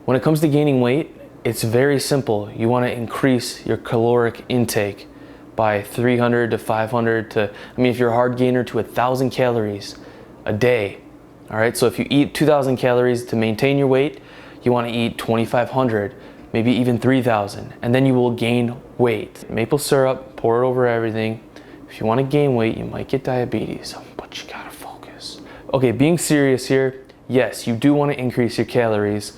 When it comes to gaining weight, it's very simple. You want to increase your caloric intake by 300 to 500 to, if you're a hard gainer, to 1,000 calories a day. All right, so if you eat 2,000 calories to maintain your weight, you want to eat 2,500, maybe even 3,000, and then you will gain weight. Maple syrup, pour it over everything. If you want to gain weight, you might get diabetes, but you gotta focus. Okay, being serious here, yes, you do want to increase your calories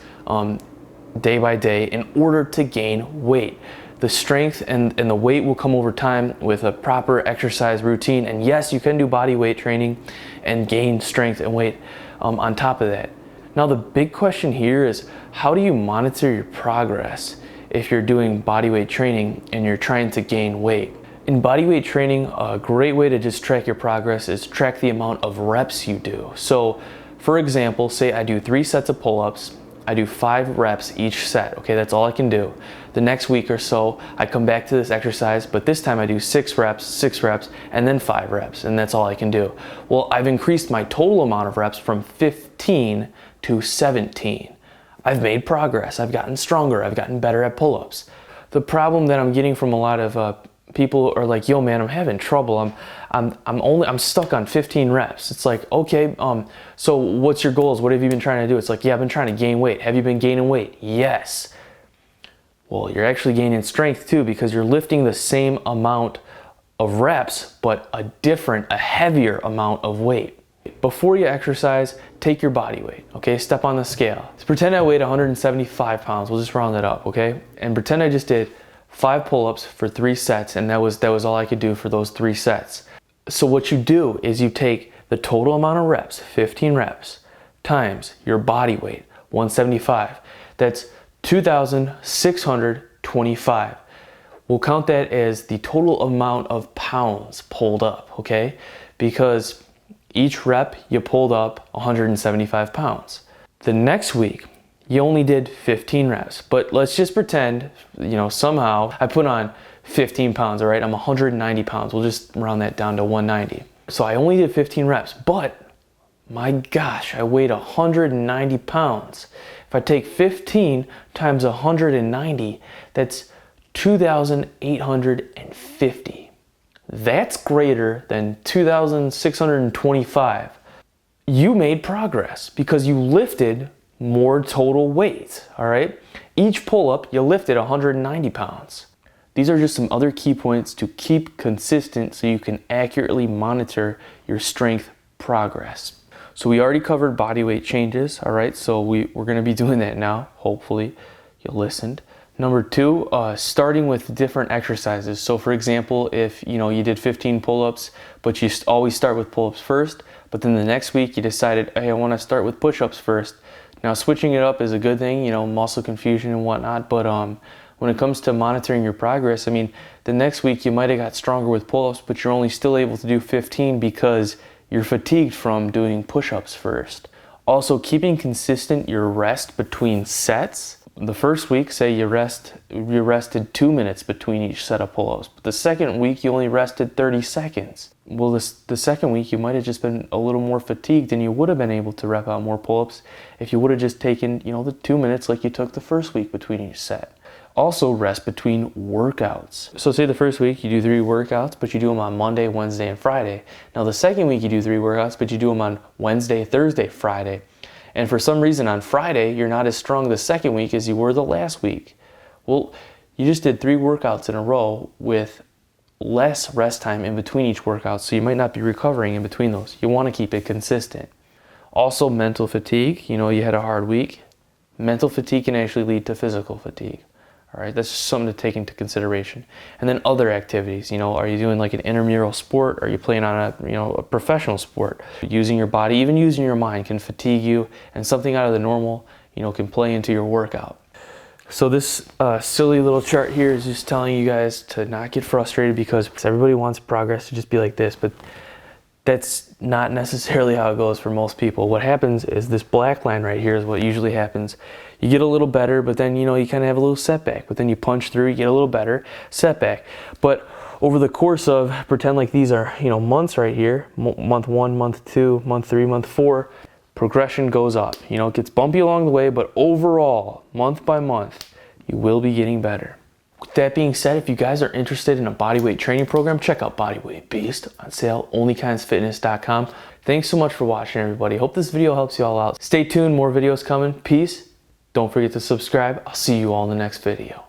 day by day in order to gain weight. The strength and the weight will come over time with a proper exercise routine. And yes, you can do body weight training and gain strength and weight on top of that. Now, the big question here is, how do you monitor your progress if you're doing body weight training and you're trying to gain weight? In body weight training, a great way to just track your progress is track the amount of reps you do. So, for example, say I do 3 sets of pull-ups. I do 5 reps each set. Okay, that's all I can do. The next week or so, I come back to this exercise, but this time I do 6 reps, and then 5 reps, and that's all I can do. Well, I've increased my total amount of reps from 15 to 17. I've made progress. I've gotten stronger. I've gotten better at pull-ups. The problem that I'm getting from a lot of people are like, yo man, I'm having trouble. I'm stuck on 15 reps. It's like, okay, so what's your goals? What have you been trying to do? It's like, yeah, I've been trying to gain weight. Have you been gaining weight? Yes. Well, you're actually gaining strength too, because you're lifting the same amount of reps, but a heavier amount of weight. Before you exercise, take your body weight, okay? Step on the scale. So pretend I weighed 175 pounds. We'll just round it up, okay? And pretend I just did 5 pull-ups for 3 sets, and that was all I could do for those 3 sets. So what you do is you take the total amount of reps, 15 reps, times your body weight, 175. That's 2,625. We'll count that as the total amount of pounds pulled up, okay? Because each rep you pulled up 175 pounds. The next week, you only did 15 reps, but let's just pretend, somehow I put on 15 pounds, all right? I'm 190 pounds. We'll just round that down to 190. So I only did 15 reps, but my gosh, I weighed 190 pounds. If I take 15 times 190, that's 2,850. That's greater than 2,625. You made progress because you lifted more total weight, all right? Each pull-up, you lifted 190 pounds. These are just some other key points to keep consistent so you can accurately monitor your strength progress. So we already covered body weight changes, all right? So we're gonna be doing that now. Hopefully you listened. Number 2, starting with different exercises. So for example, if you did 15 pull-ups, but you always start with pull-ups first, but then the next week you decided, hey, I wanna start with push-ups first. Now switching it up is a good thing, muscle confusion and whatnot, but when it comes to monitoring your progress, the next week you might have got stronger with pull-ups, but you're only still able to do 15 because you're fatigued from doing push-ups first. Also, keeping consistent your rest between sets. The first week, say you rested 2 minutes between each set of pull-ups, but the second week you only rested 30 seconds. Well, the second week you might have just been a little more fatigued and you would have been able to rep out more pull-ups if you would have just taken, the 2 minutes like you took the first week between each set. Also, rest between workouts. So say the first week you do 3 workouts, but you do them on Monday, Wednesday, and Friday. Now the second week you do 3 workouts, but you do them on Wednesday, Thursday, Friday. And for some reason on Friday, you're not as strong the second week as you were the last week. Well, you just did 3 workouts in a row with less rest time in between each workout, so you might not be recovering in between those. You want to keep it consistent. Also, mental fatigue. You had a hard week. Mental fatigue can actually lead to physical fatigue. All right, that's just something to take into consideration. And then other activities, are you doing like an intramural sport? Are you playing on a professional sport? Using your body, even using your mind can fatigue you, and something out of the normal, can play into your workout. So this silly little chart here is just telling you guys to not get frustrated because everybody wants progress to just be like this, but that's not necessarily how it goes for most people. What happens is this black line right here is what usually happens. You get a little better, but then you kind of have a little setback, but then you punch through, you get a little better, setback. But over the course of, pretend like these are months right here, month 1, month 2, month 3, month 4, progression goes up. You know, it gets bumpy along the way, but overall, month by month, you will be getting better. With that being said, if you guys are interested in a bodyweight training program, check out Bodyweight Beast on sale, onlykindsfitness.com. Thanks so much for watching, everybody. Hope this video helps you all out. Stay tuned, more videos coming. Peace. Don't forget to subscribe. I'll see you all in the next video.